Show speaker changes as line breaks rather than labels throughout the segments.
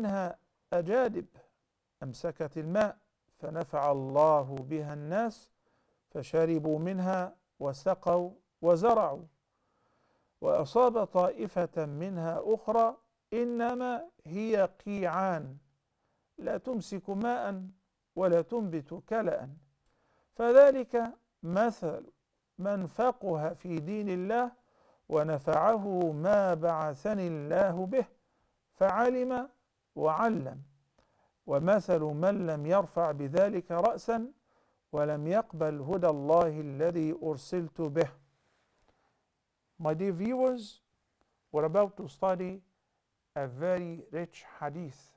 منها أجادب أمسكت الماء فنفع الله بها الناس فشربوا منها وسقوا وزرعوا، وأصاب طائفة منها أخرى إنما هي قيعان لا تمسك ماء ولا تنبت كلأ، فذلك مثل من فقه في دين الله ونفعه ما بعثني الله به فعلم وعلم، ومثل من لم يرفع بذلك رأسا ولم يقبل هدى الله الذي أرسلت به. My dear viewers, we're about to study a very rich hadith,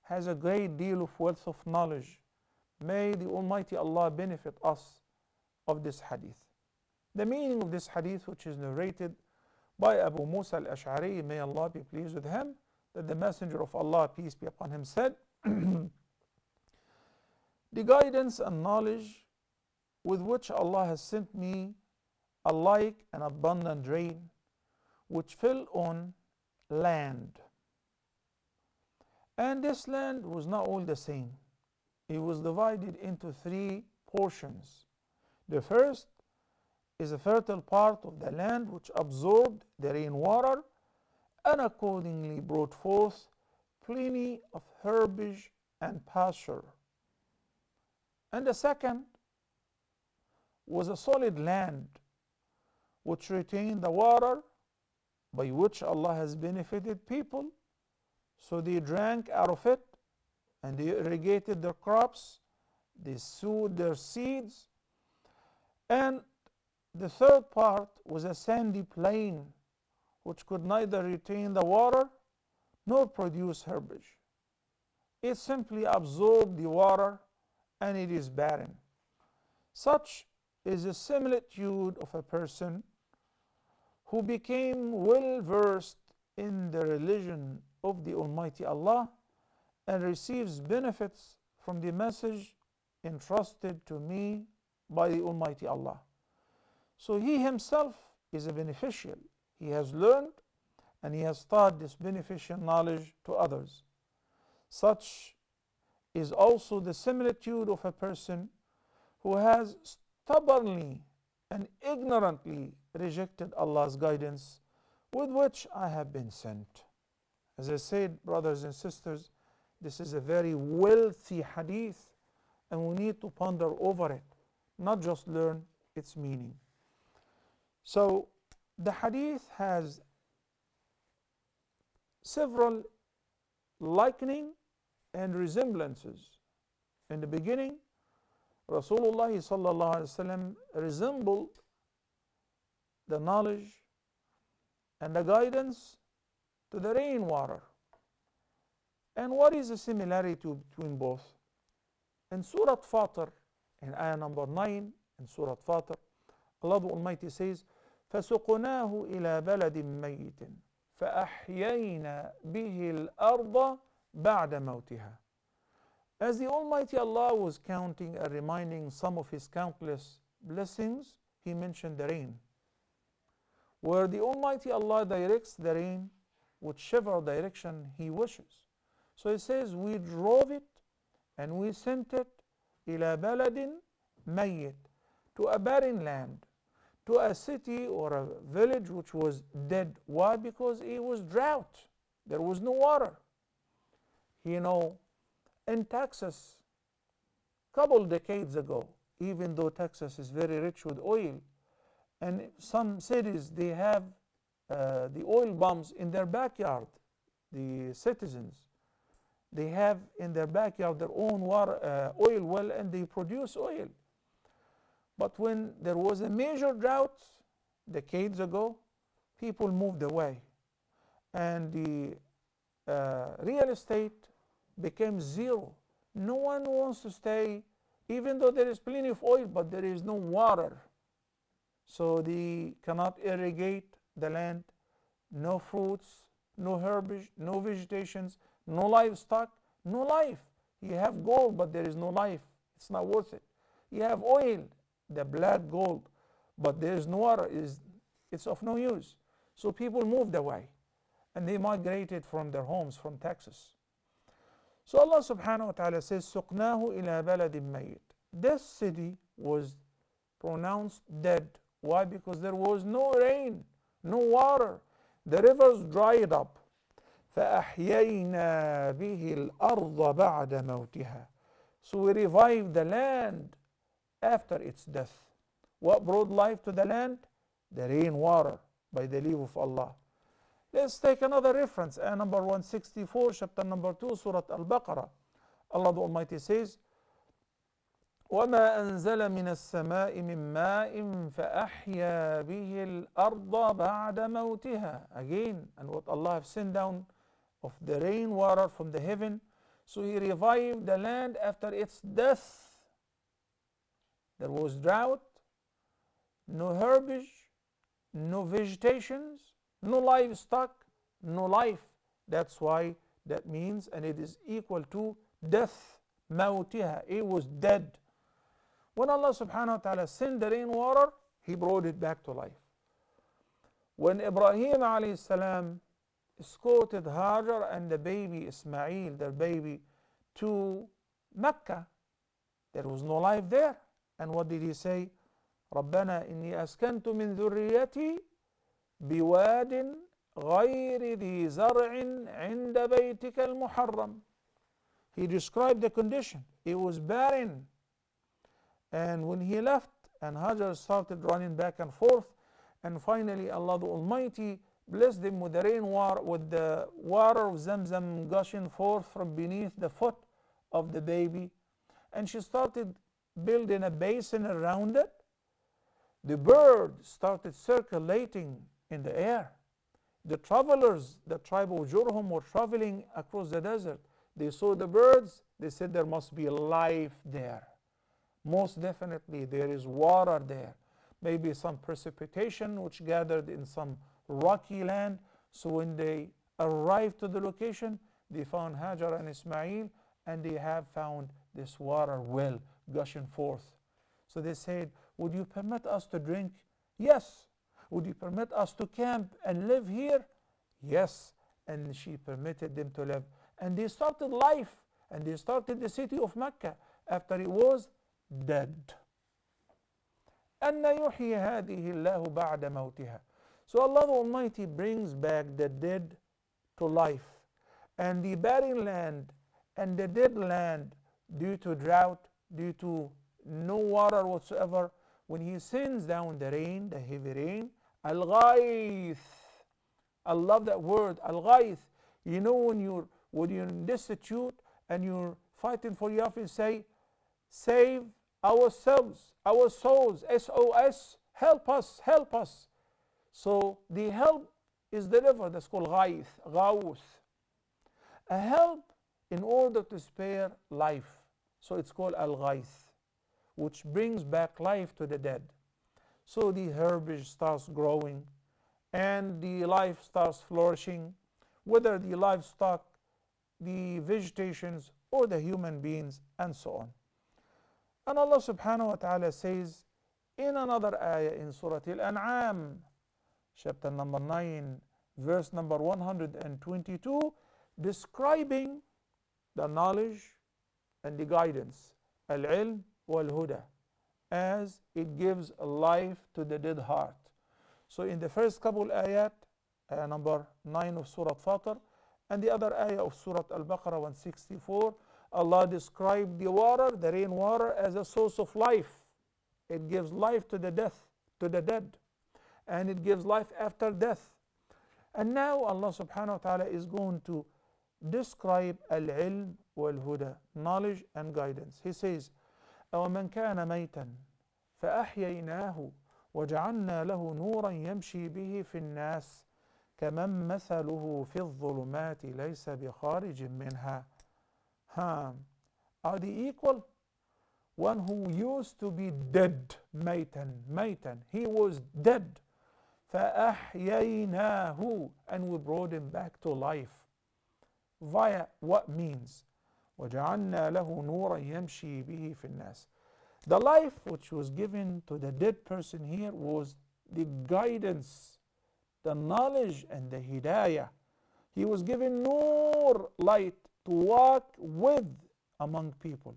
has a great deal of wealth of knowledge. May the Almighty Allah benefit us of this hadith. The meaning of this hadith, which is narrated by Abu Musa al-Ash'ari, may Allah be pleased with him, that the Messenger of Allah, peace be upon him, said, the guidance and knowledge with which Allah has sent me are like an abundant rain which fell on land. And this land was not all the same. It was divided into three portions. The first is a fertile part of the land which absorbed the rainwater and accordingly brought forth plenty of herbage and pasture. And the second was a solid land which retained the water by which Allah has benefited people, so they drank out of it and they irrigated their crops, they sowed their seeds. And the third part was a sandy plain which could neither retain the water nor produce herbage. It simply absorbed the water and it is barren. Such is the similitude of a person who became well versed in the religion of the Almighty Allah and receives benefits from the message entrusted to me by the Almighty Allah. So he himself is a beneficial. He has learned and he has taught this beneficial knowledge to others. Such is also the similitude of a person who has stubbornly and ignorantly rejected Allah's guidance with which I have been sent. As I said, brothers and sisters, this is a very wealthy hadith and we need to ponder over it, not just learn its meaning. So the hadith has several likening and resemblances. In the beginning, Rasulullah sallallahu alaihi wasallam resembled the knowledge and the guidance to the rainwater. And what is the similarity between both? In Surah Fatir, in ayah number 9 in Surah Fatir, Allah the Almighty says, فَسُقُنَاهُ إِلَى بَلَدٍ مَيِّتٍ فَأَحْيَيْنَا بِهِ الْأَرْضَ بَعْدَ مَوْتِهَا. As the Almighty Allah was counting and reminding some of His countless blessings, He mentioned the rain, where the Almighty Allah directs the rain whichever direction He wishes. So He says, we drove it and we sent it إِلَى بَلَدٍ مَيِّتٍ, to a barren land, to a city or a village which was dead. Why? Because it was drought. There was no water. You know, in Texas, couple decades ago, even though Texas is very rich with oil, and some cities, they have the oil bombs in their backyard. The citizens, they have in their backyard their own water, oil well, and they produce oil. But when there was a major drought decades ago, people moved away. And the real estate became zero. No one wants to stay, even though there is plenty of oil, but there is no water. So they cannot irrigate the land, no fruits, no herbage, no vegetations, no livestock, no life. You have gold, but there is no life. It's not worth it. You have oil, the black gold, but there is no water. It's of no use. So people moved away and they migrated from their homes from Texas. So Allah subhanahu wa ta'ala says, سُقْنَاهُ إِلَى بَلَدٍ مَيِّتٍ. This city was pronounced dead. Why? Because there was no rain, no water. The rivers dried up. فَأَحْيَيْنَا بِهِ الْأَرْضَ بَعْدَ مَوْتِهَا. So we revived the land after its death. What brought life to the land? The rain water, by the leave of Allah. Let's take another reference, ayah number 164, chapter number 2, Surah Al-Baqarah. Allah the Almighty says, وَمَا أَنزَلَ مِنَ السَّمَاءِ مِن مَّاءٍ فَأَحْيَا بِهِ الْأَرْضَ بَعْدَ مَوْتِهَا. Again, and what Allah have sent down of the rain water from the heaven, so He revived the land after its death. There was drought, no herbage, no vegetations, no livestock, no life. That's why that means, and it is equal to death. Mawtiha, it was dead. When Allah subhanahu wa ta'ala sent the rainwater, He brought it back to life. When Ibrahim alayhi salam escorted Hajar and the baby Ismail, their baby, to Mecca, there was no life there. And what did he say? رَبَّنَا إِنِّي أَسْكَنْتُ مِنْ ذُرِّيَّتِي بِوَادٍ غَيْرِ ذِي زَرْعٍ عِنْدَ بَيْتِكَ الْمُحَرَّمِ. He described the condition. It was barren. And when he left, and Hajar started running back and forth, and finally Allah the Almighty blessed him with the rainwater, with the water of Zamzam gushing forth from beneath the foot of the baby. And she started building a basin around it. The birds started circulating in the air. The travelers, the tribe of Jurhum, were traveling across the desert. They saw the birds. They said there must be life there. Most definitely there is water there. Maybe some precipitation which gathered in some rocky land. So when they arrived to the location, they found Hajar and Ismail, and they have found this water well gushing forth. So they said, would you permit us to drink? Yes. Would you permit us to camp and live here? Yes. And she permitted them to live. And they started life. And they started the city of Mecca after it was dead. أَنَّ يُحْيِي هَذِهِ اللَّهُ بَعْدَ مَوْتِهَا. So Allah the Almighty brings back the dead to life. And the barren land and the dead land, due to drought, due to no water whatsoever, when He sends down the rain, the heavy rain, al-ghayth. I love that word, al-ghayth. You know, when you're destitute and you're fighting for your life, and say, save ourselves, our souls, SOS, help us, help us. So the help is delivered. That's called ghayth, ghawth. A help in order to spare life. So it's called al-ghayth, which brings back life to the dead. So the herbage starts growing and the life starts flourishing, whether the livestock, the vegetations, or the human beings, and so on. And Allah subhanahu wa ta'ala says in another ayah in Surah Al-An'am, chapter number 9, verse number 122, describing the knowledge and the guidance, al-ilm wal-huda, as it gives life to the dead heart. So in the first couple ayat, ayah number 9 of Surah Fatir, and the other ayah of Surah Al-Baqarah 164, Allah described the water, the rainwater, as a source of life. It gives life to the dead, and it gives life after death. And now Allah subhanahu wa ta'ala is going to describe al-ilm wal-huda, knowledge and guidance. He says, أَوَمَنْ كَانَ مَيْتًا فَأَحْيَيْنَاهُ وَجَعَلْنَا لَهُ نُورًا يَمْشِي بِهِ فِي النَّاسِ كَمَنْ مَثَلُهُ فِي الظُّلُمَاتِ لَيْسَ بِخَارِجٍ مِنْهَا. Are they equal? One who used to be dead, ميتا, he was dead. فَأَحْيَيْنَاهُ, and we brought him back to life. Via what means? وَجَعَلْنَا لَهُ نُورًا يَمْشِي بِهِ فِي النَّاسِ. The life which was given to the dead person here was the guidance, the knowledge, and the hidayah. He was given nur, light, to walk with among people.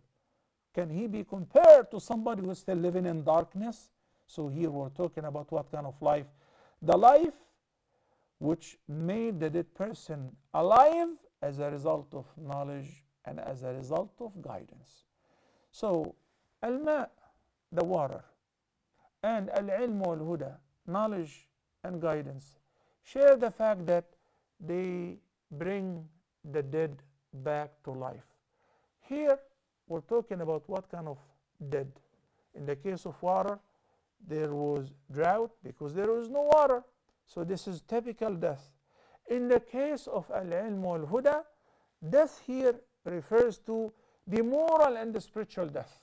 Can he be compared to somebody who is still living in darkness? So here we're talking about what kind of life? The life which made the dead person alive as a result of knowledge and as a result of guidance. So al-ma', the water, and al-ilm wal-huda, knowledge and guidance, share the fact that they bring the dead back to life. Here we're talking about what kind of dead. In the case of water, there was drought because there was no water. So this is typical death. In the case of al-ilm wal-huda, death here refers to the moral and the spiritual death.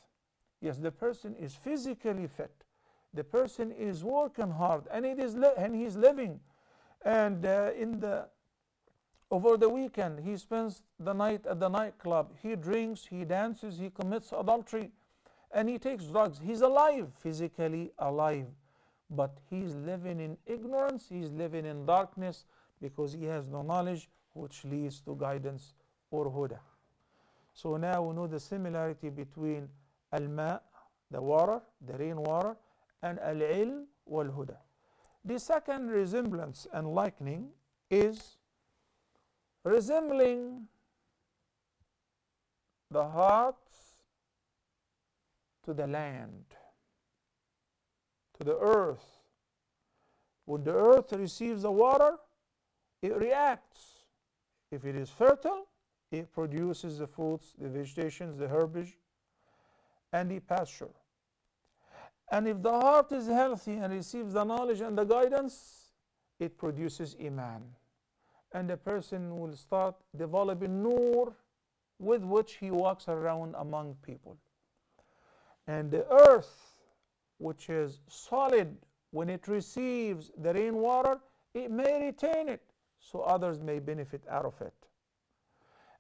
Yes, the person is physically fit. The person is working hard and he's living. And over the weekend, he spends the night at the nightclub. He drinks, he dances, he commits adultery, and he takes drugs. He's alive, physically alive. But he's living in ignorance, he's living in darkness because he has no knowledge, which leads to guidance or huda. So now we know the similarity between al-ma', the water, the rainwater, and al-ilm wal-huda. The second resemblance and likening is resembling the hearts to the land, to the earth. When the earth receives the water, it reacts. If it is fertile, it produces the fruits, the vegetations, the herbage, and the pasture. And if the heart is healthy and receives the knowledge and the guidance, it produces iman. And the person will start developing nur with which he walks around among people. And the earth, which is solid, when it receives the rainwater, it may retain it so others may benefit out of it.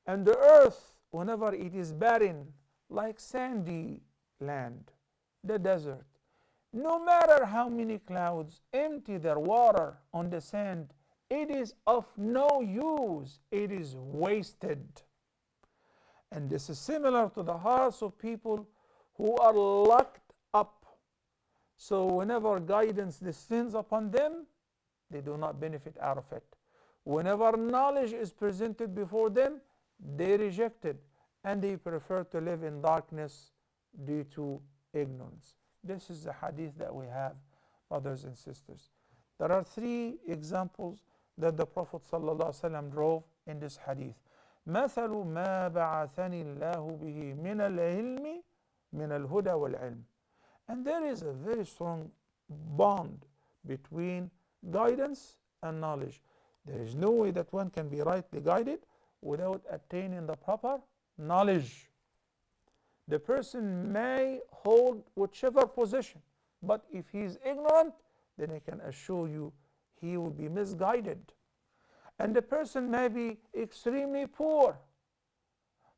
And the earth, whenever it is barren, like sandy land, the desert, no matter how many clouds empty their water on the sand, it is of no use, it is wasted. And this is similar to the hearts of people who are locked up. So whenever guidance descends upon them, they do not benefit out of it. Whenever knowledge is presented before them, they reject it and they prefer to live in darkness due to ignorance. This is the hadith that we have, brothers and sisters. There are three examples that the Prophet ﷺ drove in this hadith. مثل ما بعثني الله به من العلم من الهدى والعلم. And there is a very strong bond between guidance and knowledge. There is no way that one can be rightly guided without attaining the proper knowledge. The person may hold whichever position, but if he is ignorant, then I can assure you he will be misguided. And the person may be extremely poor,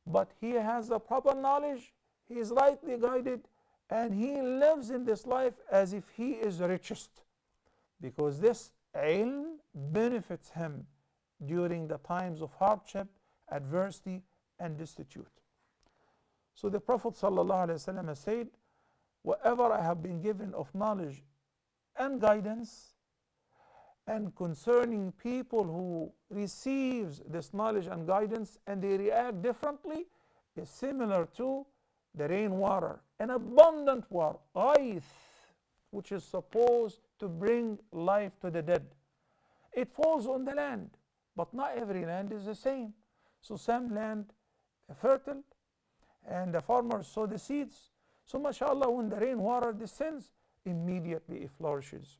but he has the proper knowledge, he is rightly guided, and he lives in this life as if he is the richest, because this ilm benefits him during the times of hardship, adversity, and destitute. So the Prophet ﷺ has said, whatever I have been given of knowledge and guidance, and concerning people who receives this knowledge and guidance and they react differently, is similar to the rainwater, an abundant water, ghayth, which is supposed to bring life to the dead. It falls on the land, but not every land is the same. So some land fertile, and the farmers sow the seeds. So mashallah, when the rainwater descends, immediately it flourishes.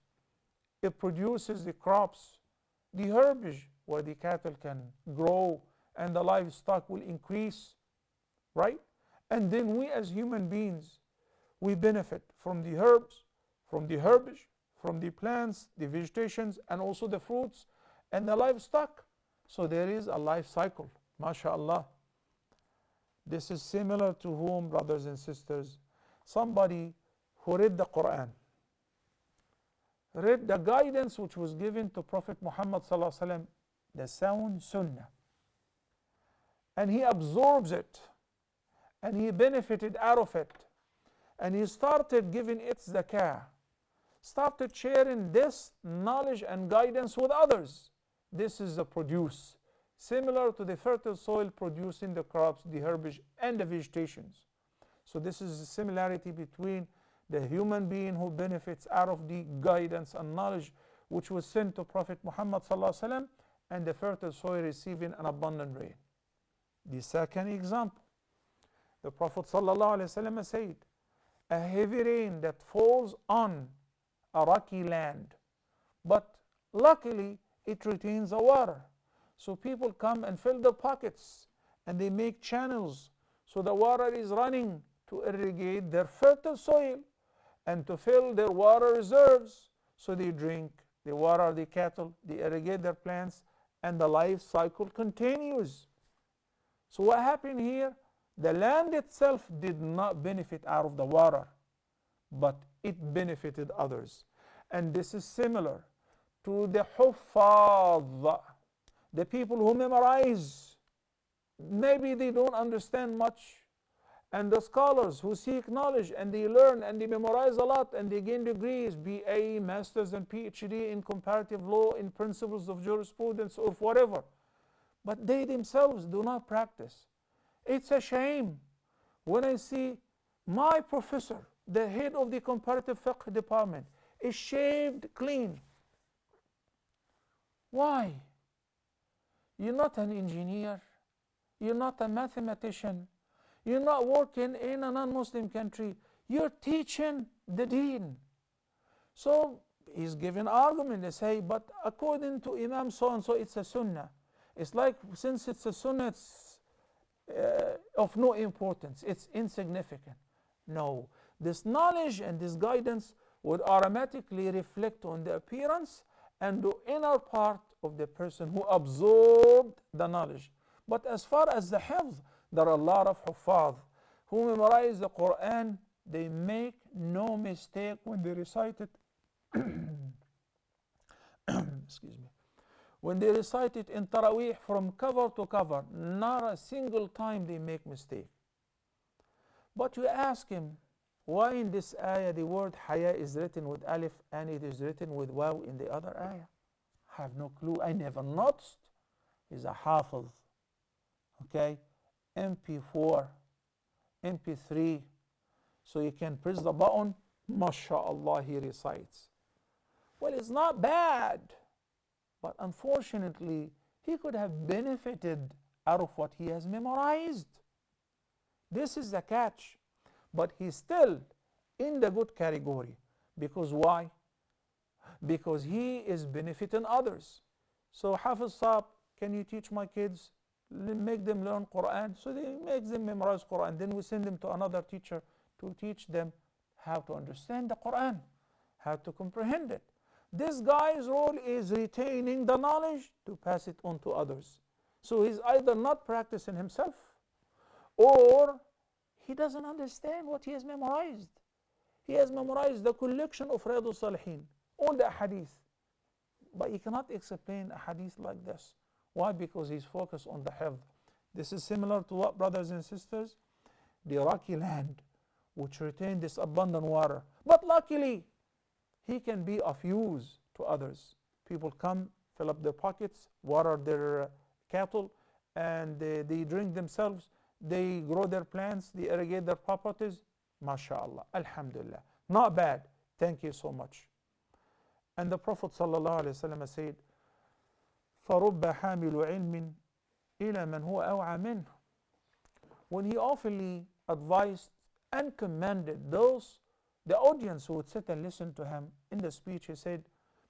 It produces the crops, the herbage where the cattle can grow and the livestock will increase, right? And then we as human beings, we benefit from the herbs, from the herbage, from the plants, the vegetations, and also the fruits and the livestock. So there is a life cycle, mashallah. This is similar to whom, brothers and sisters? Somebody who read the Quran, read the guidance which was given to Prophet Muhammad ﷺ, the sound sunnah, and he absorbs it, and he benefited out of it, and he started giving it zakah, started sharing this knowledge and guidance with others. This is the produce, similar to the fertile soil producing the crops, the herbage, and the vegetations. So this is the similarity between the human being who benefits out of the guidance and knowledge which was sent to Prophet Muhammad ﷺ, and the fertile soil receiving an abundant rain. The second example, the Prophet ﷺ said, a heavy rain that falls on a rocky land, but luckily it retains the water. So people come and fill their pockets, and they make channels, so the water is running to irrigate their fertile soil and to fill their water reserves. So they drink, they water the cattle, they irrigate their plants, and the life cycle continues. So what happened here? The land itself did not benefit out of the water, but it benefited others. And this is similar to the huffaz, the people who memorize. Maybe they don't understand much, and the scholars who seek knowledge and they learn and they memorize a lot and they gain degrees, BA, Masters and PhD in comparative law, in principles of jurisprudence, or whatever, but they themselves do not practice. It's a shame when I see my professor, the head of the comparative fiqh department, is shaved clean. Why? You're not an engineer, you're not a mathematician, you're not working in a non-Muslim country, you're teaching the deen. So he's giving argument. They say, but according to Imam so-and-so, it's a sunnah. It's like, since it's a sunnah, it's of no importance, it's insignificant. No, this knowledge and this guidance would automatically reflect on the appearance and the inner part of the person who absorbed the knowledge. But as far as the hifz, there are a lot of huffaz who memorize the Quran. They make no mistake when they recite it. Excuse me. When they recite it in Taraweeh from cover to cover, not a single time they make mistake. But you ask him, why in this ayah the word haya is written with alif and it is written with waw in the other ayah? I have no clue. I never noticed. He's a hafiz. Okay? MP4, MP3. So you can press the button, mashallah, he recites. Well, it's not bad. But unfortunately, he could have benefited out of what he has memorized. This is the catch. But he's still in the good category. Because why? Because he is benefiting others. So Hafiz Saab, can you teach my kids? Make them learn Quran. So they make them memorize Quran. Then we send them to another teacher to teach them how to understand the Quran, how to comprehend it. This guy's role is retaining the knowledge to pass it on to others. So he's either not practicing himself, or he doesn't understand what he has memorized. He has memorized the collection of Riyadus Salihin, all the hadith. But he cannot explain a hadith like this. Why? Because he's focused on the hifz. This is similar to what, brothers and sisters? The rocky land, which retained this abundant water. But luckily, he can be of use to others. People come, fill up their pockets, water their cattle, and they drink themselves. They grow their plants, they irrigate their properties. MashaAllah, Alhamdulillah. Not bad. Thank you so much. And the Prophet ﷺ said, فَرُبَّ حَامِلُ عِلْمٍ إِلَى مَنْ هُوَ أَوْعَى مِنْهُ. When he oftenly advised and commanded those, the audience who would sit and listen to him in the speech, he said,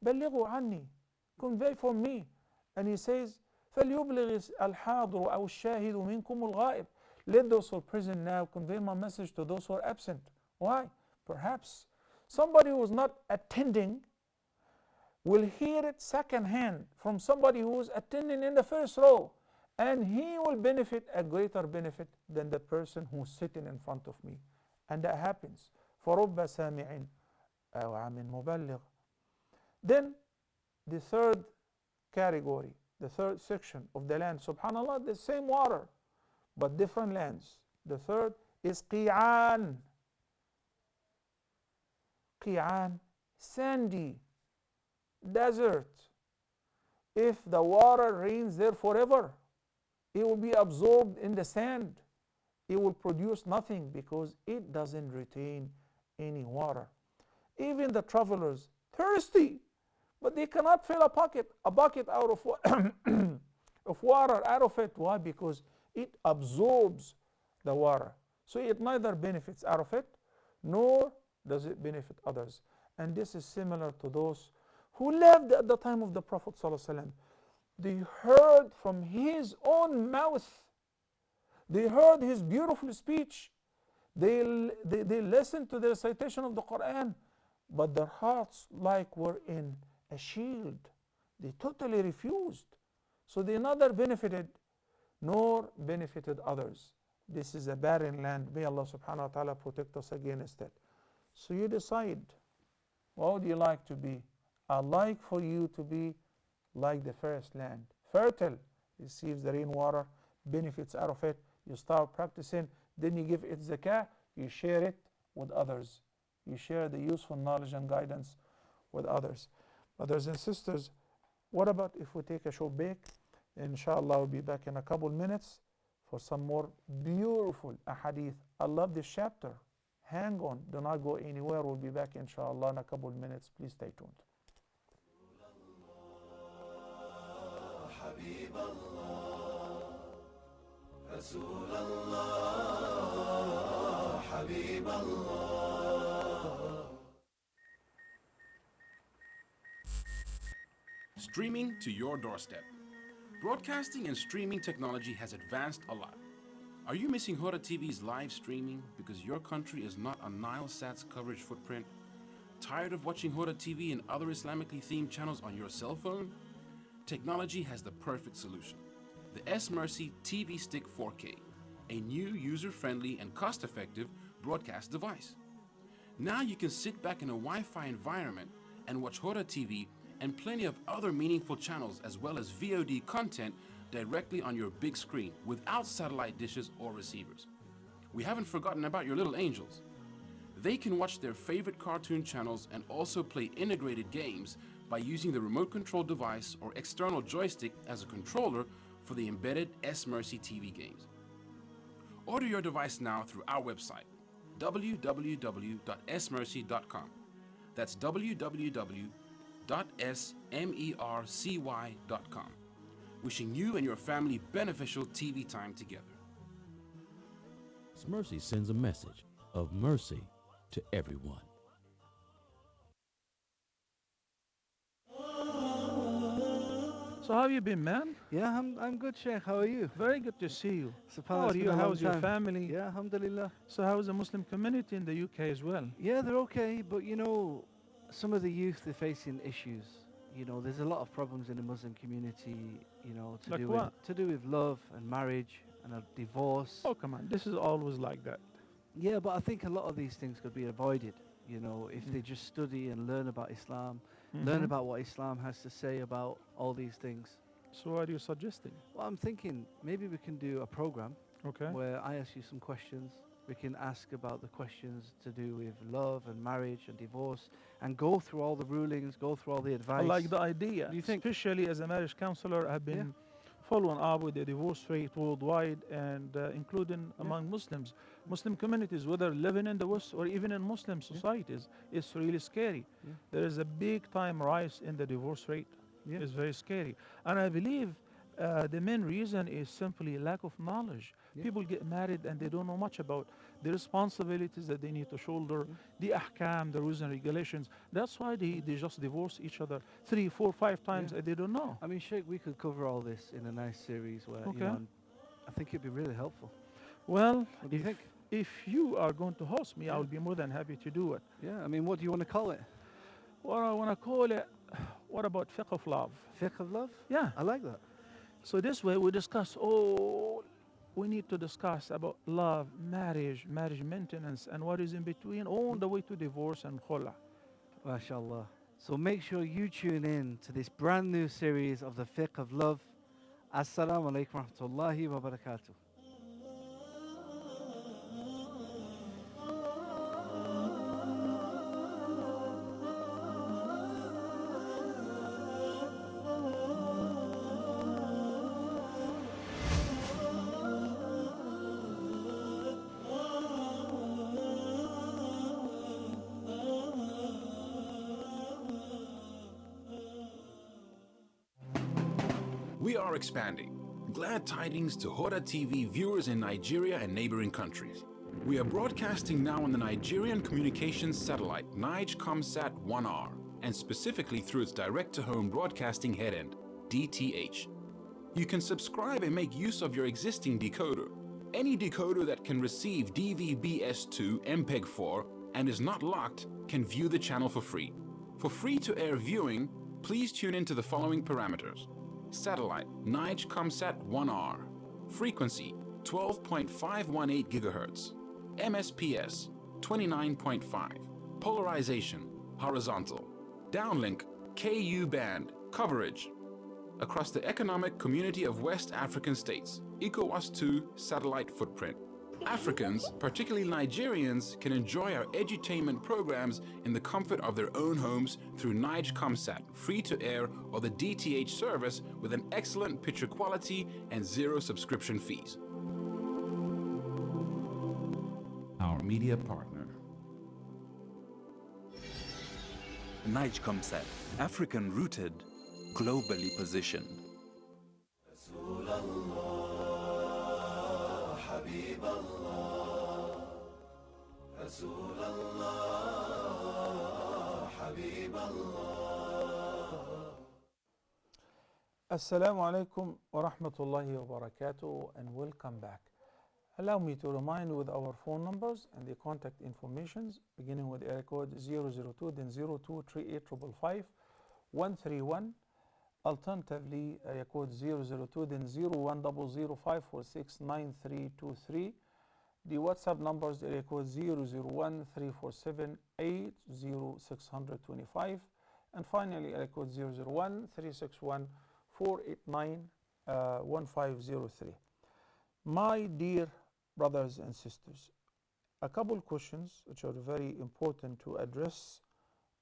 بَلِّغُوا عَنِّي, convey for me. And he says, فَلْيُبْلِغِ الْحَاضِرُ أَوْ الشَّاهِدُ مِنْكُمُ الْغَائِبُ. Let those who are present now convey my message to those who are absent. Why? Perhaps somebody who is not attending will hear it secondhand from somebody who is attending in the first row, and he will benefit a greater benefit than the person who's sitting in front of me. And that happens. فَرُبَّ سَامِعٍ أَوْ عَامٍ مُبَلِّغٍ. Then the third category, the third section of the land, subhanAllah, the same water. but different lands. The third is qi'an. Qi'an, sandy, desert. If the water rains there forever, it will be absorbed in the sand. It will produce nothing because it doesn't retain any water. Even the travelers, thirsty, but they cannot fill a bucket out of, of water out of it. Why? Because it absorbs the water. So it neither benefits out of it, nor does it benefit others. And this is similar to those who lived at the time of the Prophet ﷺ. They heard from his own mouth. They heard his beautiful speech. They listened to the recitation of the Quran, but their hearts like were in a shield. They totally refused. So they neither benefited nor benefited others. This is a barren land. May Allah subhanahu wa ta'ala protect us against it. So you decide, what would you like to be? I'd like for you to be like the first land. Fertile, receives the rainwater, benefits out of it. You start practicing, then you give it zakah, you share it with others. You share the useful knowledge and guidance with others. Brothers and sisters, what about if we take a short break? Inshallah, we'll be back in a couple minutes for some more beautiful ahadith. I love this chapter. Hang on, do not go anywhere. We'll be back inshallah in a couple minutes. Please stay tuned.
Streaming to your doorstep. Broadcasting and streaming technology has advanced a lot. Are you missing Huda TV's live streaming because your country is not on Nilesat's coverage footprint? Tired of watching Huda TV and other Islamically themed channels on your cell phone? Technology has the perfect solution. The S-Mercy TV Stick 4K, a new user-friendly and cost-effective broadcast device. Now you can sit back in a Wi-Fi environment and watch Huda TV and plenty of other meaningful channels as well as VOD content directly on your big screen without satellite dishes or receivers. We haven't forgotten about your little angels. They can watch their favorite cartoon channels and also play integrated games by using the remote control device or external joystick as a controller for the embedded S-Mercy TV games. Order your device now through our website, www.smercy.com. That's www.smercy.com. Wishing you and your family beneficial TV time together.
ＳUBSCRIBE sends a message of mercy to everyone.
So how have you been, man?
Yeah, I'm good, Sheikh. How are you?
Very good to see you.
Subhanallah,
How
it's
are
been
you?
a long
How's your
time.
family?
Yeah, alhamdulillah.
So how is the Muslim community in the UK as well?
Yeah, they're okay, but you know, some of the youth, they're facing issues. You know, there's a lot of problems in the Muslim community, you know,
Like what?
to do with love and marriage and a divorce.
Oh, come on. This is always like that.
Yeah, but I think a lot of these things could be avoided, you know, if they just study and learn about Islam, learn about what Islam has to say about all these things.
So what are you suggesting?
Well, I'm thinking maybe we can do a program
Okay.
where I ask you some questions. We can ask about the questions to do with love and marriage and divorce and go through all the rulings, go through all the advice.
I like the idea.
Do you think-
Especially as a marriage counselor, I've been
Yeah.
following up with the divorce rate worldwide and including among Muslims. Muslim communities, whether living in the West or even in Muslim societies, it's really scary.
Yeah.
There is a big time rise in the divorce rate.
Yeah.
It's very scary. And I believe the main reason is simply lack of knowledge.
Yeah.
People get married and they don't know much about the responsibilities that they need to shoulder, the ahkam, the rules and regulations. That's why they just divorce each other 3, 4, 5 times
Yeah.
and they don't know.
I mean, Sheikh, we could cover all this in a nice series where, you
Okay.
know, and I think it'd be really helpful.
Well,
What do you think?
if you are going to host me, I
Yeah.
will be more than happy to do it.
Yeah, I mean, what do you want to call it?
What I want to call it, what about fiqh of love?
Fiqh of love?
Yeah.
I like that.
So this way we discuss, we need to discuss about love, marriage maintenance, and what is in between, all the way to divorce and khula.
MashaAllah. So make sure you tune in to this brand new series of the Fiqh of Love. Assalamu alaikum wa rahmatullahi wa barakatuh.
We are expanding. Glad tidings to Huda TV viewers in Nigeria and neighboring countries. We are broadcasting now on the Nigerian communications satellite NigeComSat 1R, and specifically through its direct-to-home broadcasting headend, DTH. You can subscribe and make use of your existing decoder. Any decoder that can receive DVB-S2 MPEG-4 and is not locked can view the channel for free. For free-to-air viewing, please tune into the following parameters. Satellite NigeComSat 1R. Frequency 12.518 GHz. MSPS 29.5. Polarization horizontal. Downlink KU band. Coverage across the Economic Community of West African States, ECOWAS 2 satellite footprint. Africans, particularly Nigerians, can enjoy our edutainment programs in the comfort of their own homes through NigeComSat, free-to-air, or the DTH service with an excellent picture quality and zero subscription fees. Our media partner.
NigeComSat, African-rooted, globally positioned.
Assalamu alaikum wa rahmatullahi wa barakatuh, and welcome back. Allow me to remind you with our phone numbers and the contact informations, beginning with area code 002, then 023855 131. Alternatively, area code 002, then 010054693323. The WhatsApp numbers, area code 001-347-80625. And finally, area code 001-361-489-1503. My dear brothers and sisters, a couple questions which are very important to address.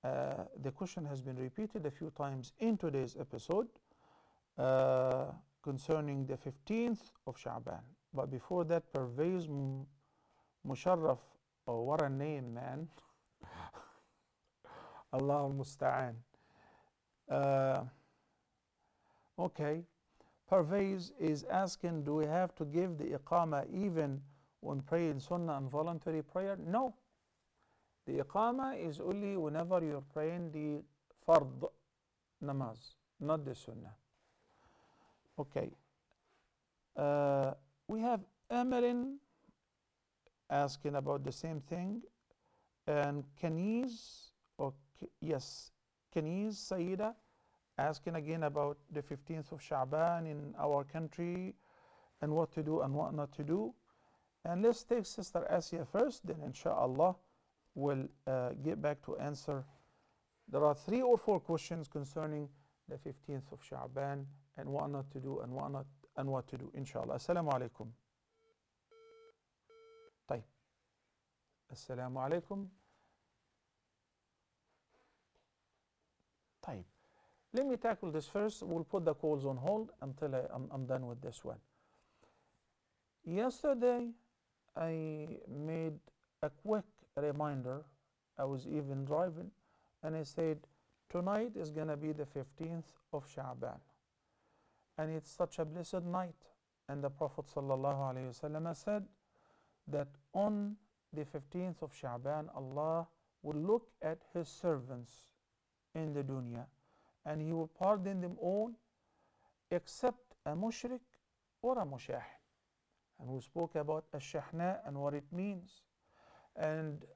The question has been repeated a few times in today's episode concerning the 15th of Sha'ban. But before that, Pervez Musharraf, oh, what a name, man. Allah al-Musta'an. Okay, Pervez is asking, do we have to give the iqama even when praying sunnah and voluntary prayer? No. The iqama is only whenever you're praying the fard namaz, not the sunnah. Okay. We have Emerin asking about the same thing, and Kaniz, or yes, Kaniz Saida asking again about the 15th of Sha'ban in our country and what to do and what not to do. And let's take Sister Asiya first, then inshallah we'll get back to answer. There are 3 or 4 questions concerning the 15th of Sha'ban and what not to do and what not and what to do, inshallah. Assalamu alaikum. طيب. Assalamu alaikum. طيب. Let me tackle this first. We'll put the calls on hold until I'm done with this one. Yesterday, I made a quick reminder. I was even driving, and I said, tonight is going to be the 15th of Sha'ban. And it's such a blessed night. And the Prophet ﷺ said that on the 15th of Sha'ban, Allah will look at His servants in the dunya, and He will pardon them all except a mushrik or a mushahid. And we spoke about ash-shahna and what it means, and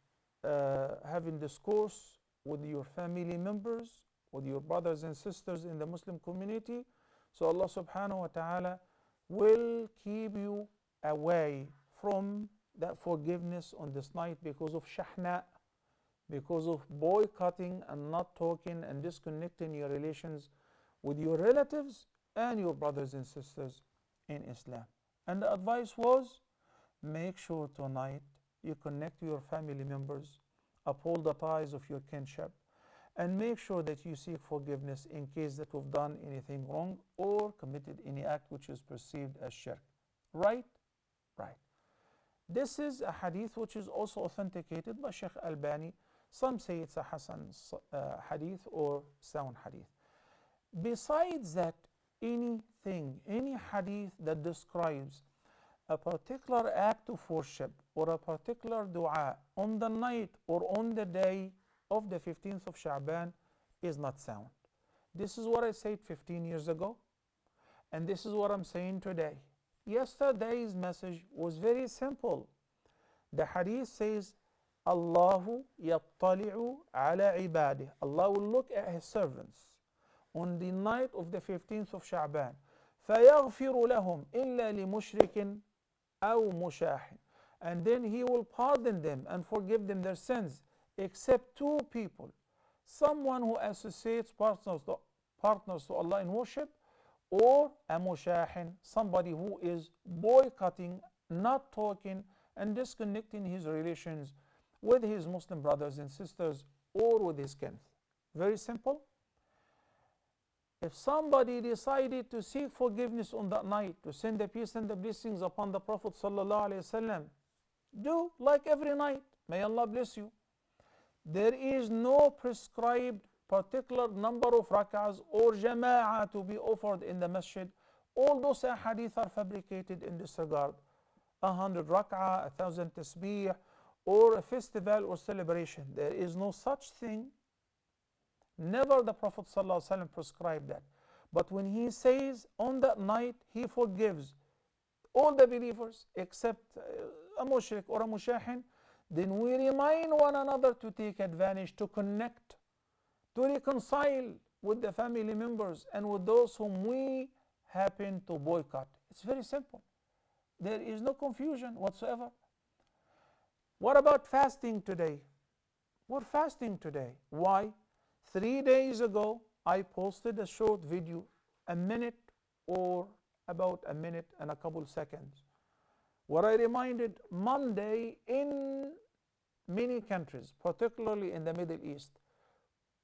having discourse with your family members, with your brothers and sisters in the Muslim community. So Allah subhanahu wa ta'ala will keep you away from that forgiveness on this night because of shahna, because of boycotting and not talking and disconnecting your relations with your relatives and your brothers and sisters in Islam. And the advice was, make sure tonight you connect to your family members, uphold the ties of your kinship, and make sure that you seek forgiveness in case that we've done anything wrong or committed any act which is perceived as shirk. Right? Right. This is a hadith which is also authenticated by Sheikh Albani. Some say it's a Hasan hadith or sound hadith. Besides that, anything, any hadith that describes a particular act of worship or a particular dua on the night or on the day of the 15th of Sha'ban is not sound. This is what I said 15 years ago, and this is what I'm saying today. Yesterday's message was very simple. The hadith says, Allahu yattali'u ala ibadih. Allah will look at His servants on the night of the 15th of Sha'ban. فَيَغْفِرُ لَهُمْ إِلَّا لِمُشْرِكٍ أَوْ مُشَاحٍ. And then He will pardon them and forgive them their sins, except two people. Someone who associates partners to Allah in worship, or a mushahin, somebody who is boycotting, not talking, and disconnecting his relations with his Muslim brothers and sisters or with his kin. Very simple. If somebody decided to seek forgiveness on that night, to send the peace and the blessings upon the Prophet ﷺ, do like every night. May Allah bless you. There is no prescribed particular number of rak'ahs or jama'ah to be offered in the masjid. All those hadith are fabricated in this regard. 100 rak'ah, 1,000 tasbih, or a festival or celebration. There is no such thing. Never the Prophet ﷺ prescribed that. But when he says on that night he forgives all the believers except a mushrik or a mushahin, then we remind one another to take advantage, to connect, to reconcile with the family members and with those whom we happen to boycott. It's very simple. There is no confusion whatsoever. What about fasting today? We're fasting today. Why? 3 days ago, I posted a short video, a minute or about a minute and a couple seconds, where I reminded Monday in many countries, particularly in the Middle East,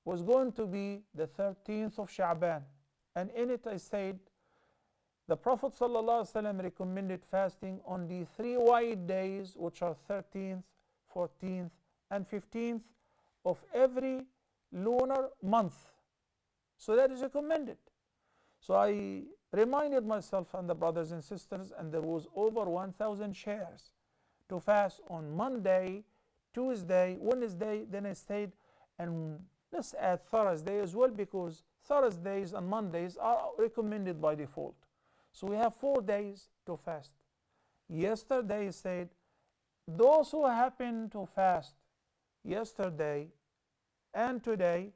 was going to be the 13th of Sha'ban. And in it I said, the Prophet ﷺ recommended fasting on the 3 white days, which are 13th, 14th, and 15th of every lunar month. So that is recommended. So I reminded myself and the brothers and sisters, and there was over 1,000 shares to fast on Monday, Tuesday, Wednesday. Then I stayed, and let's add Thursday as well, because Thursdays and Mondays are recommended by default. So we have 4 days to fast. Yesterday I said, those who happen to fast yesterday and today,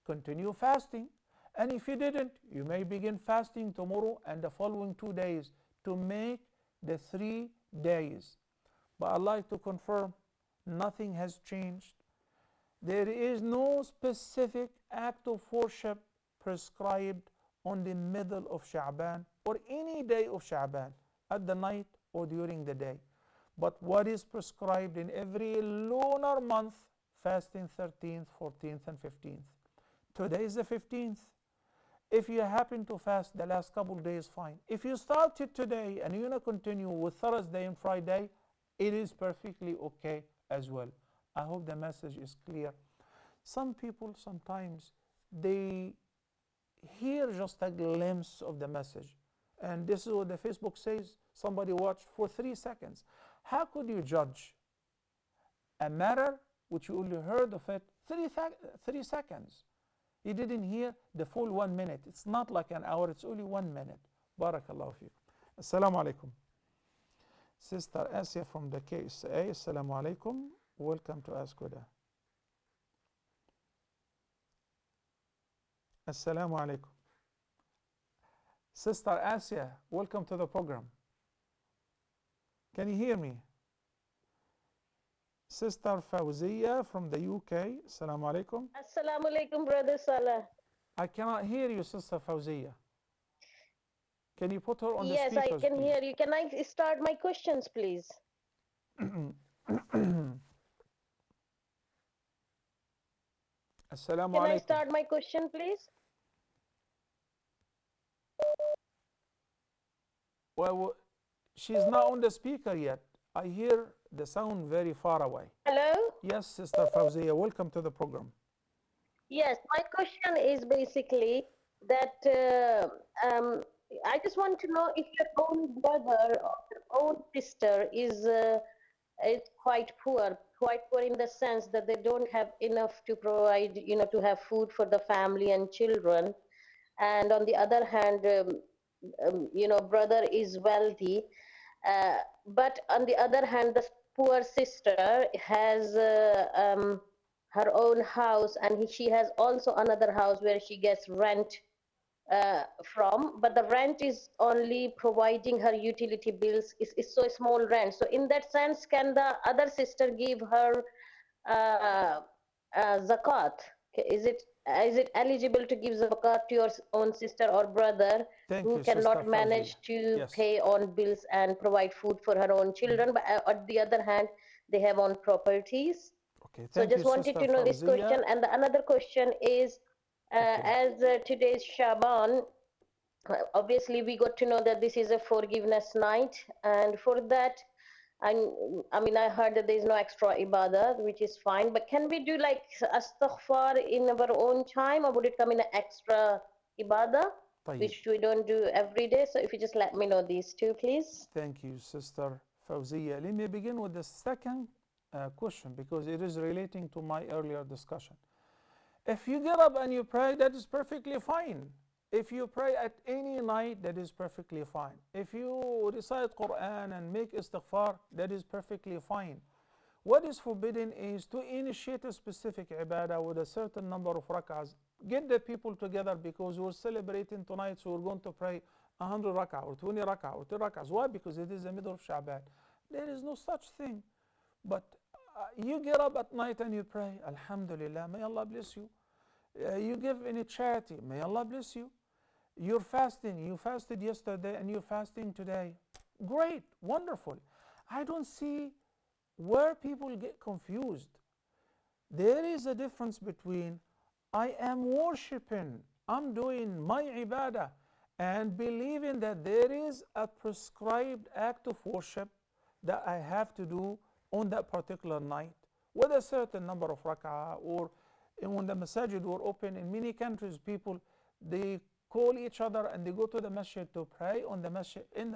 continue fasting. And if you didn't, you may begin fasting tomorrow and the following 2 days to make the 3 days. But I'd like to confirm, nothing has changed. There is no specific act of worship prescribed on the middle of Sha'ban or any day of Sha'ban, at the night or during the day. But what is prescribed in every lunar month, fasting 13th, 14th, and 15th. Today is the 15th. If you happen to fast the last couple days, fine. If you started today and you're going to continue with Thursday and Friday, it is perfectly okay as well. I hope the message is clear. Some people sometimes they hear just a glimpse of the message, and this is what the Facebook says. Somebody watched for 3 seconds. How could you judge a matter which you only heard of it 3 seconds? You didn't hear the full 1 minute. It's not like an hour, it's only 1 minute. Barakallahu feekum. Assalamu alaikum. Sister Asia from the KSA. Assalamu alaikum. Welcome to Ask Huda. Assalamu alaikum. Sister Asia, welcome to the program. Can you hear me? Sister Fawziya from the UK. Assalamu alaikum.
Assalamu alaikum, Brother Salah.
I cannot hear you, Sister Fawziya. Can you put her on the
Yes,
speakers,
I can
please?
hear you. Can I start my questions, please?
Assalamu
Can I
alaikum.
start my question, please?
Well, she's not on the speaker yet. I hear the sound very far away.
Hello?
Yes, Sister Fawziya, welcome to the program.
Yes, my question is basically, that I just want to know if your own brother or your own sister is quite poor in the sense that they don't have enough to provide, to have food for the family and children. And on the other hand, brother is wealthy, but on the other hand, the poor sister has her own house, and she has also another house where she gets rent from, but the rent is only providing her utility bills. Is so small rent. So in that sense, can the other sister give her uh, zakat? Is it eligible to give zakat to your own sister or brother
Thank
who
you, Sister
cannot
Fawzia.
manage to
Yes.
pay on bills and provide food for her own children, but on the other hand, they have own properties?
Okay,
So
thank you,
just wanted
Sister
to know this question.
Fawzia.
And the another question is,
Okay.
as today's Shaban, obviously we got to know that this is a forgiveness night, and for that, I heard that there is no extra ibadah, which is fine, but can we do like astaghfar in our own time, or would it come in an extra ibadah
طيب.
which we don't do every day? So if you just let me know these two, please.
Thank you, Sister Fawzia. Let me begin with the second question because it is relating to my earlier discussion. If you get up and you pray, that is perfectly fine. If you pray at any night, that is perfectly fine. If you recite Quran and make istighfar, that is perfectly fine. What is forbidden is to initiate a specific ibadah with a certain number of rak'ahs. Get the people together because we're celebrating tonight, so we're going to pray 100 rak'ah or 20 rak'ah or 10 rak'ahs. Why? Because it is the middle of Sha'ban. There is no such thing. But you get up at night and you pray, Alhamdulillah, may Allah bless you. You give any charity, may Allah bless you. You're fasting, you fasted yesterday and you're fasting today. Great, wonderful. I don't see where people get confused. There is a difference between I am worshiping, I'm doing my ibadah, and believing that there is a prescribed act of worship that I have to do on that particular night with a certain number of rak'ah. Or when the masajid were open in many countries, people they call each other and they go to the masjid to pray on the masjid in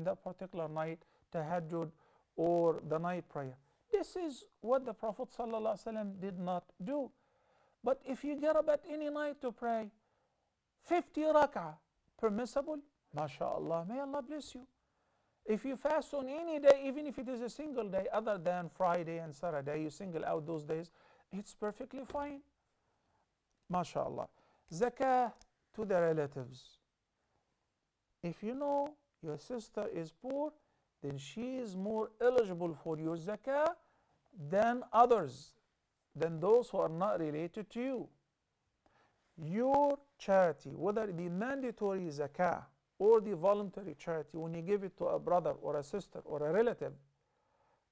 that particular night, tahajjud or the night prayer. This is what the Prophet ﷺ did not do. But if you get up at any night to pray 50 rak'ah, permissible, mashallah, may Allah bless you. If you fast on any day, even if it is a single day other than Friday and Saturday, you single out those days, it's perfectly fine. MashaAllah. Zakah to the relatives. If you know your sister is poor, then she is more eligible for your zakah than others, than those who are not related to you. Your charity, whether the mandatory zakah or the voluntary charity, when you give it to a brother or a sister or a relative,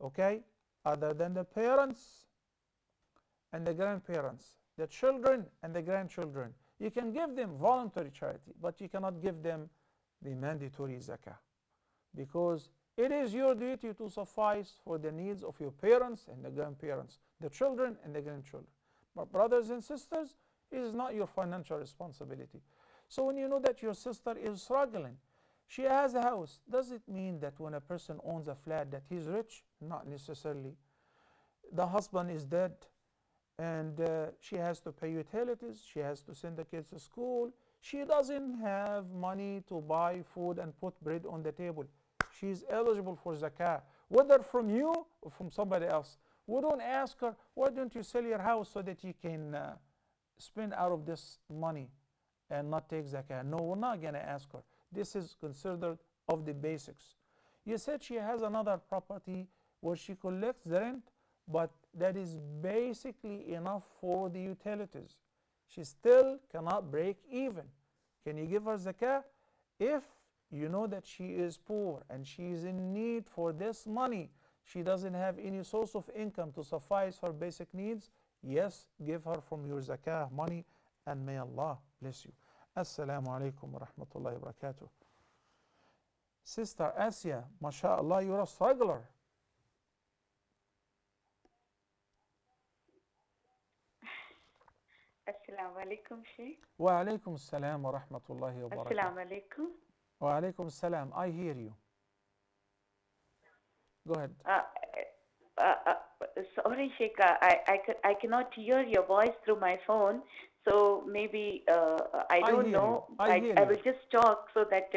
okay, other than the parents and the grandparents, the children and the grandchildren, you can give them voluntary charity, but you cannot give them the mandatory zakah, because it is your duty to suffice for the needs of your parents and the grandparents, the children and the grandchildren. But brothers and sisters, it is not your financial responsibility. So when you know that your sister is struggling, she has a house, does it mean that when a person owns a flat that he's rich? Not necessarily. The husband is dead and she has to pay utilities, she has to send the kids to school. She doesn't have money to buy food and put bread on the table. She's eligible for zakah, whether from you or from somebody else. We don't ask her, why don't you sell your house so that you can spend out of this money and not take zakah? No, we're not going to ask her. This is considered of the basics. You said she has another property where she collects the rent, but that is basically enough for the utilities. She still cannot break even. Can you give her zakah? If you know that she is poor and she is in need for this money, she doesn't have any source of income to suffice her basic needs, yes, give her from your zakah money, and may Allah bless you. Assalamu alaikum wa rahmatullahi wa barakatuh. Sister Asia, mashallah, you're a struggler.
Assalamu alaikum, Sheikh.
Wa alaikum assalam wa rahmatullahi wa barakatuh.
Assalamu alaikum.
Wa alaikum assalam. I hear you. Go ahead.
Sorry, Sheikh, I cannot hear your voice through my phone, so maybe I don't know. I will just talk so that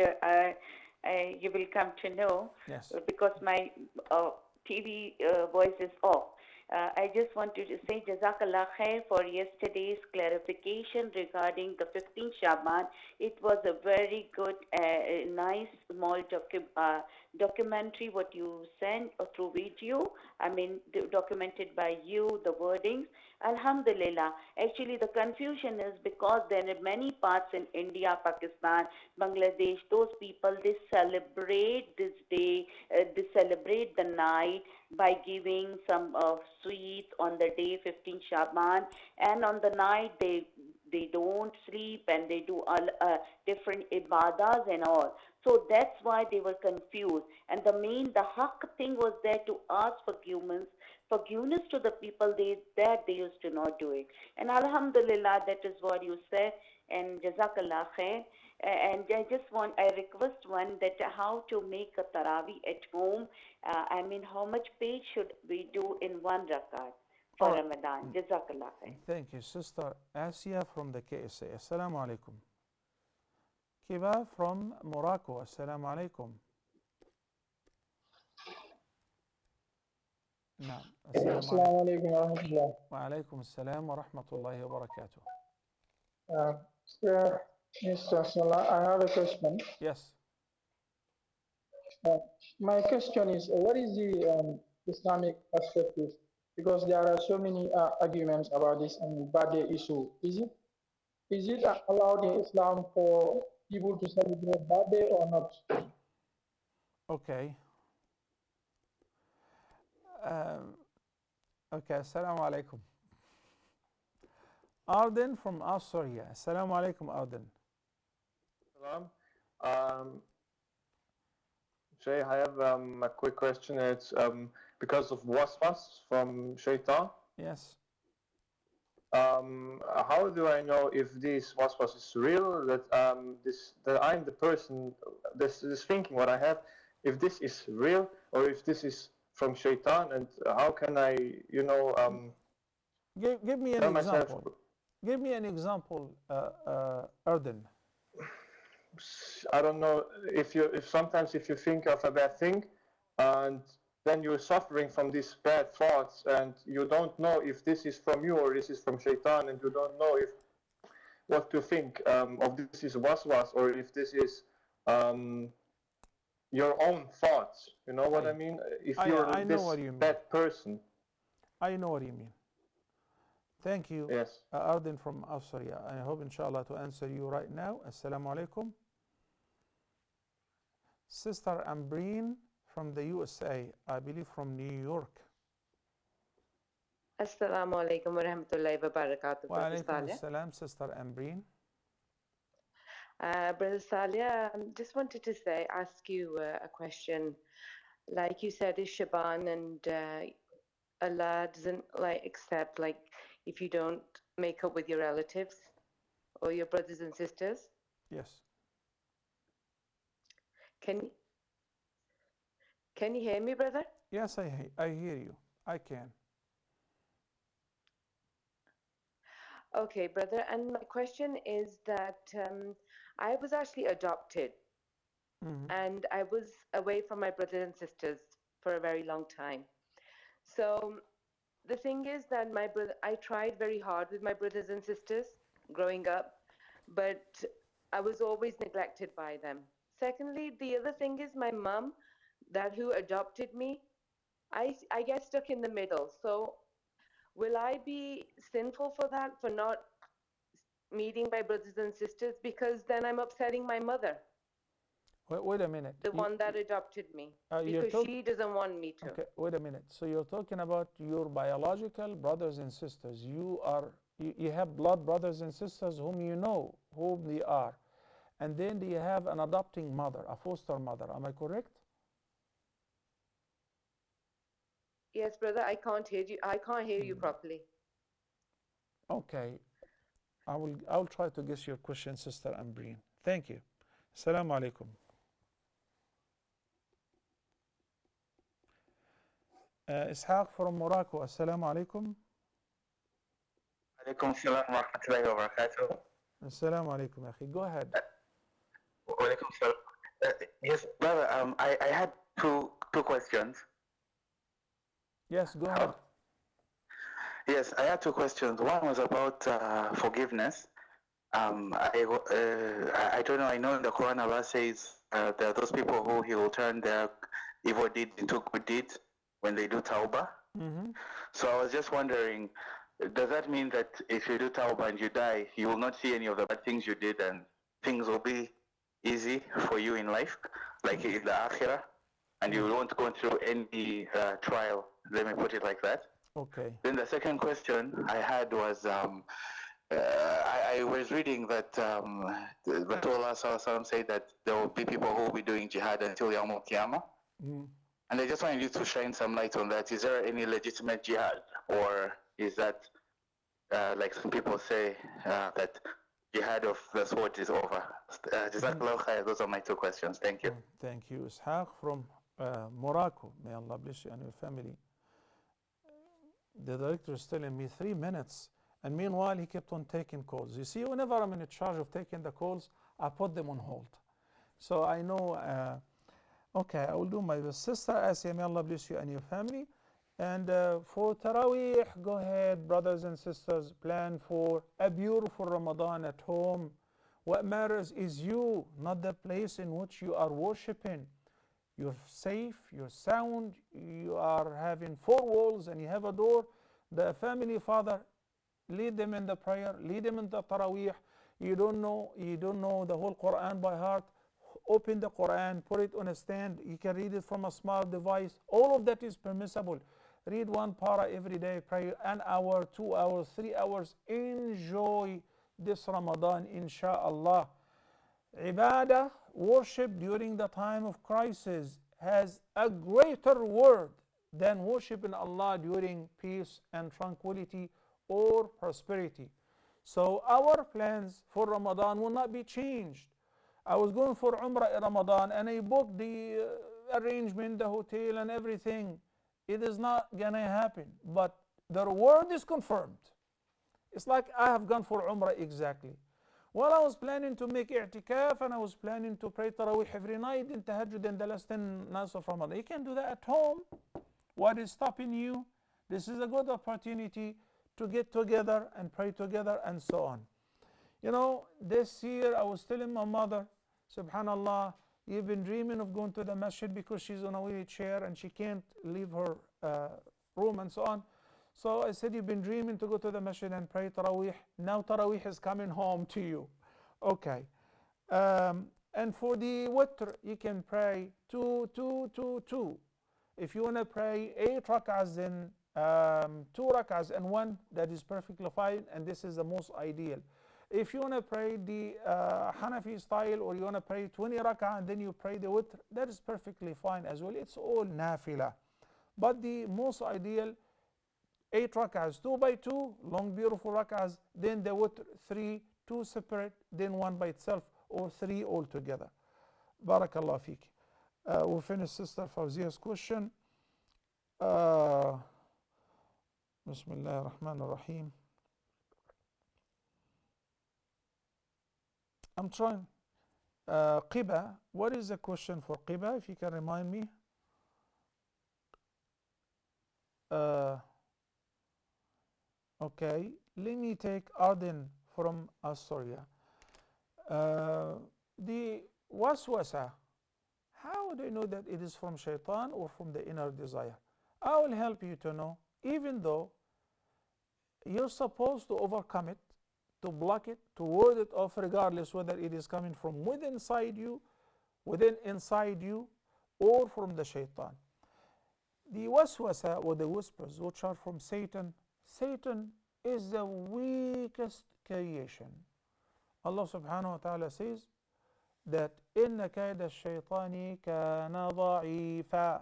you will come to know.
Yes.
Because my TV voice is off. I just wanted to say Jazakallah khair for yesterday's clarification regarding the 15th Shaban. It was a very good, nice, small documentary what you sent through video. I mean, documented by you, the wordings. Alhamdulillah. Actually, the confusion is because there are many parts in India, Pakistan, Bangladesh, those people, they celebrate this day, they celebrate the night by giving some sweets on the day 15 Shaban, and on the night they don't sleep and they do all different ibadas and all. So that's why they were confused. And the haqq thing was there to ask forgiveness to the people that they used to not do it. And alhamdulillah, that is what you said. And jazakallah khair. And I request one that how to make a tarawih at home. I mean, how much page should we do in one rakat for Ramadan? Jazakallah khair.
Thank you, Sister Asia from the KSA. Assalamu alaikum. Kiba from Morocco. Assalamu alaikum. نعم.
السلام عليكم ورحمة الله.
وعليكم السلام ورحمة الله وبركاته.
Mr. Salah, I have a question.
Yes.
My question is, what is the Islamic perspective? Because there are so many arguments about this birthday issue. Is it allowed in Islam for people to celebrate birthday or not?
Okay. Okay, assalamu alaikum. Arden from Australia. Assalamu alaikum, Arden.
Salam. Shay, I have a quick question. It's because of waswas from shaitan.
Yes.
How do I know if this waswas is real? That that I'm the person. This thinking what I have. If this is real or if this is from shaitan, and how can I,
give me an example. Give me an example, Arden.
I don't know if sometimes if you think of a bad thing, and then you're suffering from these bad thoughts, and you don't know if this is from you or this is from shaitan, and you don't know if what to think of this is waswas or if this is your own thoughts. You know what I mean? If you're this bad person.
I know what you mean. Thank you,
yes.
Arden from Australia. I hope, inshallah, to answer you right now. Assalamu alaikum. Sister Ambreen from the USA, I believe from New York.
Assalamu alaikum wa rahmatullahi wa barakatuh.
Wa alaikum assalam, Sister Ambreen.
Brother Salia, just wanted to ask you a question. Like you said, it's Shaban, and Allah doesn't accept if you don't make up with your relatives or your brothers and sisters.
Yes.
Can you hear me, brother?
Yes, I hear you. I can.
Okay, brother. And my question is that I was actually adopted, and I was away from my brothers and sisters for a very long time. So the thing is that I tried very hard with my brothers and sisters growing up, but I was always neglected by them. Secondly, the other thing is my mom, who adopted me, I get stuck in the middle. So will I be sinful for that, for not meeting my brothers and sisters? Because then I'm upsetting my mother.
Wait a minute.
The one that adopted me. Because she doesn't want me to.
Okay, wait a minute. So you're talking about your biological brothers and sisters. You have blood brothers and sisters whom you know whom they are. And then you have an adopting mother, a foster mother. Am I correct?
Yes, brother, I can't hear you. I can't hear you properly.
Okay. I will try to guess your question, Sister Ambreen. Thank you. Assalamu alaikum. Ishaq from Morocco. Assalamu alaikum.
Alaikum salam wa rahmatullahi wa barakatuh.
Assalamu alaikum, akhi. Go ahead.
Walaikum salam. Yes, brother, I had two questions.
Yes, go ahead.
Yes, I had two questions. One was about forgiveness. I don't know, I know in the Quran Allah says there are those people who He will turn their evil deeds into good deeds when they do tawbah. So I was just wondering, does that mean that if you do tawbah and you die, you will not see any of the bad things you did and things will be easy for you in life, like in the akhirah, and you won't go through any trial? Let me put it like that.
Okay.
Then the second question I had was, I was reading that Rasulullah said that there will be people who will be doing jihad until Yawm al-Qiyamah. And I just wanted you to shine some light on that. Is there any legitimate jihad, or is that, like some people say, that jihad of the sword is over? Jazakallah khair. Those are my two questions. Thank you.
Thank you. Ishaq from Morocco. May Allah bless you and your family. The director is telling me 3 minutes, and meanwhile he kept on taking calls. You see, whenever I'm in charge of taking the calls, I put them on hold. So I know, okay, I will do my best. Sister Asya, may Allah bless you and your family. And for Taraweeh, go ahead, brothers and sisters, plan for a beautiful Ramadan at home. What matters is you, not the place in which you are worshiping. You're safe, you're sound, you are having 4 walls and you have a door. The family father, lead them in the prayer, lead them in the Taraweeh. You don't know the whole Quran by heart. Open the Quran, put it on a stand. You can read it from a smart device. All of that is permissible. Read 1 para every day, pray an hour, 2 hours, 3 hours. Enjoy this Ramadan, inshallah. Ibadah, worship during the time of crisis, has a greater reward than worshiping Allah during peace and tranquility or prosperity. So our plans for Ramadan will not be changed. I was going for Umrah in Ramadan and I booked the arrangement, the hotel and everything. It is not gonna happen, but the reward is confirmed. It's like I have gone for Umrah exactly. Well, I was planning to make i'tikaf and I was planning to pray Taraweeh every night in Tahajjud in the last 10 nights of Ramadan. You can do that at home. What is stopping you? This is a good opportunity to get together and pray together and so on. You know, this year I was telling my mother, subhanallah, you've been dreaming of going to the masjid because she's on a wheelchair and she can't leave her room and so on. So I said, you've been dreaming to go to the masjid and pray Taraweeh. Now Taraweeh is coming home to you. Okay. And for the witr, you can pray 2, 2, 2, 2. If you want to pray 8 rak'ahs, then 2 rak'ahs and 1, that is perfectly fine, and this is the most ideal. If you want to pray the Hanafi style, or you want to pray 20 rak'ah and then you pray the witr, that is perfectly fine as well. It's all nafila. But the most ideal, 8 rak'ahs, 2 by 2, long beautiful rak'ahs, then the witr 3, 2 separate, then 1 by itself, or 3 all together. Barakallah feek. We'll finish Sister Fawzia's question. Bismillah ar-Rahman ar-Rahim. I'm trying. Qiba, what is the question for Qiba, if you can remind me? Okay, let me take Arden from Astoria. The waswasa, how do you know that it is from shaitan or from the inner desire? I will help you to know, even though you're supposed to overcome it, to block it, to ward it off, regardless whether it is coming from within inside you, or from the shaitan. The waswasa, or the whispers, which are from Satan, Satan is the weakest creation. Allah subhanahu wa ta'ala says that إِنَّ كَيْدَ الشَّيْطَانِ كَانَ ضَعِيفًا.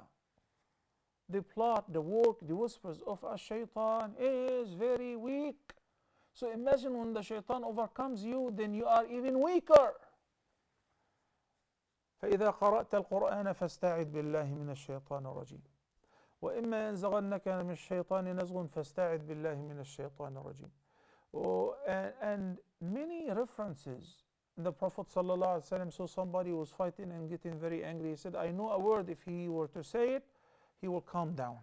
The plot, the work, the whispers of a shaitan is very weak. So imagine when the shaitan overcomes you, then you are even weaker. فإذا قرأت القرآن فاستعذ بالله من الشيطان الرجيم وإما ينزغنك من الشيطان نزغ فاستعذ بالله من الشيطان الرجيم. And many references in the Prophet ﷺ saw somebody was fighting and getting very angry. He said, I know a word, if he were to say it, he will calm down.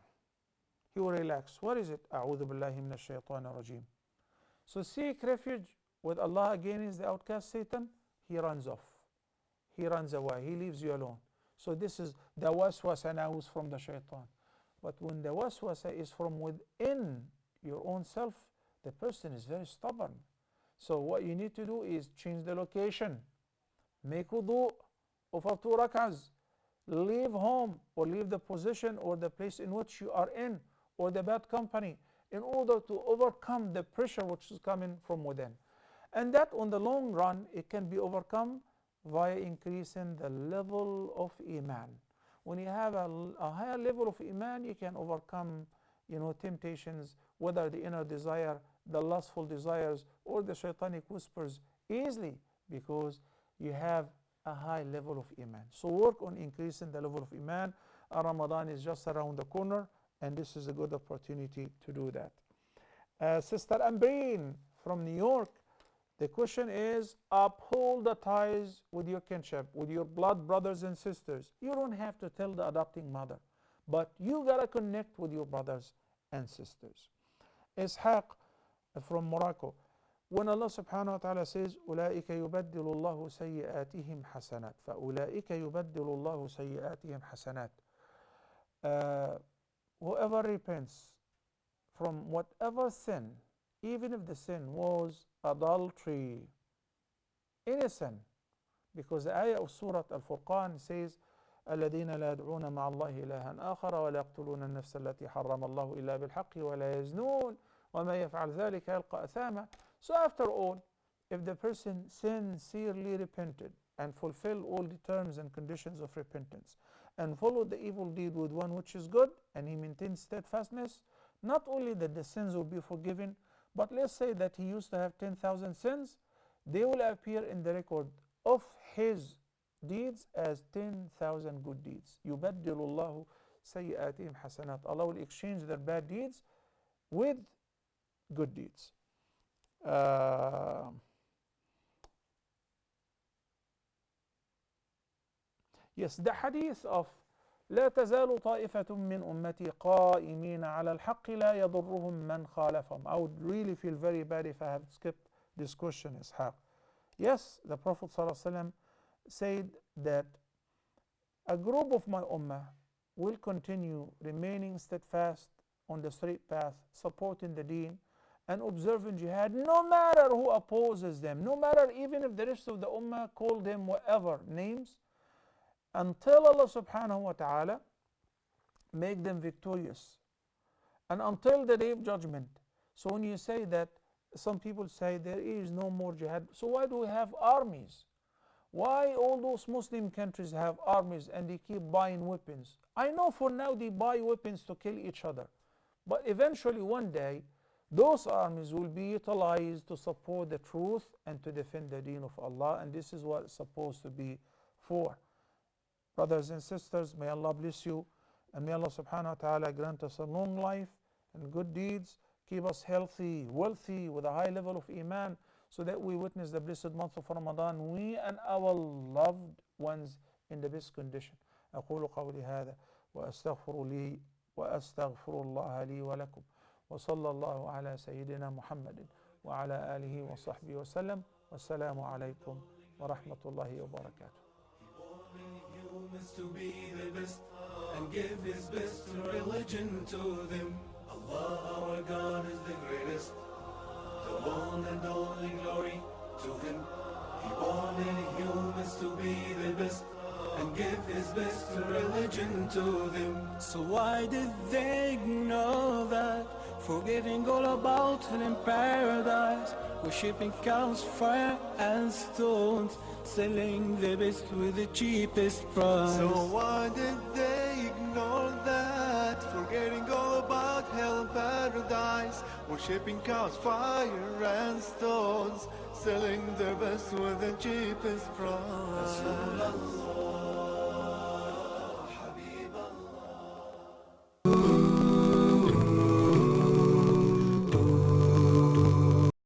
He will relax. What is it? أعوذ بالله من الشيطان الرجيم. So seek refuge with Allah against the outcast Satan. He runs off. He runs away. He leaves you alone. So this is the waswasa now is from the shaitan. But when the waswasa is from within your own self, the person is very stubborn. So what you need to do is change the location. Make wudu over 2 rak'ahs. Leave home or leave the position or the place in which you are in or the bad company in order to overcome the pressure which is coming from within. And that on the long run, it can be overcome via increasing the level of iman. When you have a higher level of iman, you can overcome, temptations, whether the inner desire, the lustful desires, or the shaitanic whispers easily, because you have a high level of iman. So work on increasing the level of iman. Ramadan is just around the corner, and this is a good opportunity to do that. Sister Ambreen from New York, the question is, uphold the ties with your kinship, with your blood brothers and sisters. You don't have to tell the adopting mother, but you gotta connect with your brothers and sisters. Ishaq from Morocco, when Allah subhanahu wa ta'ala says, أولئك يبدل الله سيئاتهم حسنات, فأولئك يبدل الله سيئاتهم حسنات. Whoever repents from whatever sin, even if the sin was adultery, any sin, because the ayah of Surah Al-Furqan says, الذين لا يدعون مع الله إلها آخر ولا يقتلون النفس التي حرم الله إلا بالحق ولا يزنون وما يفعل ذلك يلقى أثاما. So after all, if the person sincerely repented and fulfilled all the terms and conditions of repentance and followed the evil deed with one which is good, and he maintains steadfastness, not only that the sins will be forgiven, but let's say that he used to have 10,000 sins, they will appear in the record of his deeds as 10,000 good deeds. يُبَدِّلُ اللَّهُ سَيِّئَاتِهِمْ حَسَنَاتٍ. Allah will exchange their bad deeds with good deeds. Yes, the hadith of لا تزال طائفة من أمتي قائمين على الحق لا يضرهم من خالفهم. I would really feel very bad if I have skipped this question, Ishaq. Yes, the Prophet ﷺ said that a group of my ummah will continue remaining steadfast on the straight path, supporting the deen and observing jihad, no matter who opposes them, no matter even if the rest of the ummah call them whatever names, until Allah subhanahu wa ta'ala make them victorious, and until the day of judgment. So when you say that, some people say there is no more jihad, so why do we have armies? Why all those Muslim countries have armies and they keep buying weapons? I know for now they buy weapons to kill each other, but eventually one day those armies will be utilized to support the truth and to defend the deen of Allah, and this is what it's supposed to be for. Brothers and sisters, may Allah bless you, and may Allah subhanahu wa ta'ala grant us a long life and good deeds, keep us healthy, wealthy, with a high level of iman, so that we witness the blessed month of Ramadan, we and our loved ones, in the best condition. أقول قولي هذا وأستغفر الله لي ولكم وصلى الله على سيدنا محمد وعلى آله وصحبه وسلم والسلام عليكم ورحمة الله وبركاته.
To be the best and give his best religion to them. Allah our God is the greatest, the one and only glory to him. He wanted humans to be the best and give his best religion to them. So why did they ignore that? Forgetting all about him in paradise, worshipping cows, fire and stones, selling the best with the cheapest price.
So why did they ignore that? Forgetting all about hell
paradise, worshipping cows, fire and stones, selling their best with the cheapest price.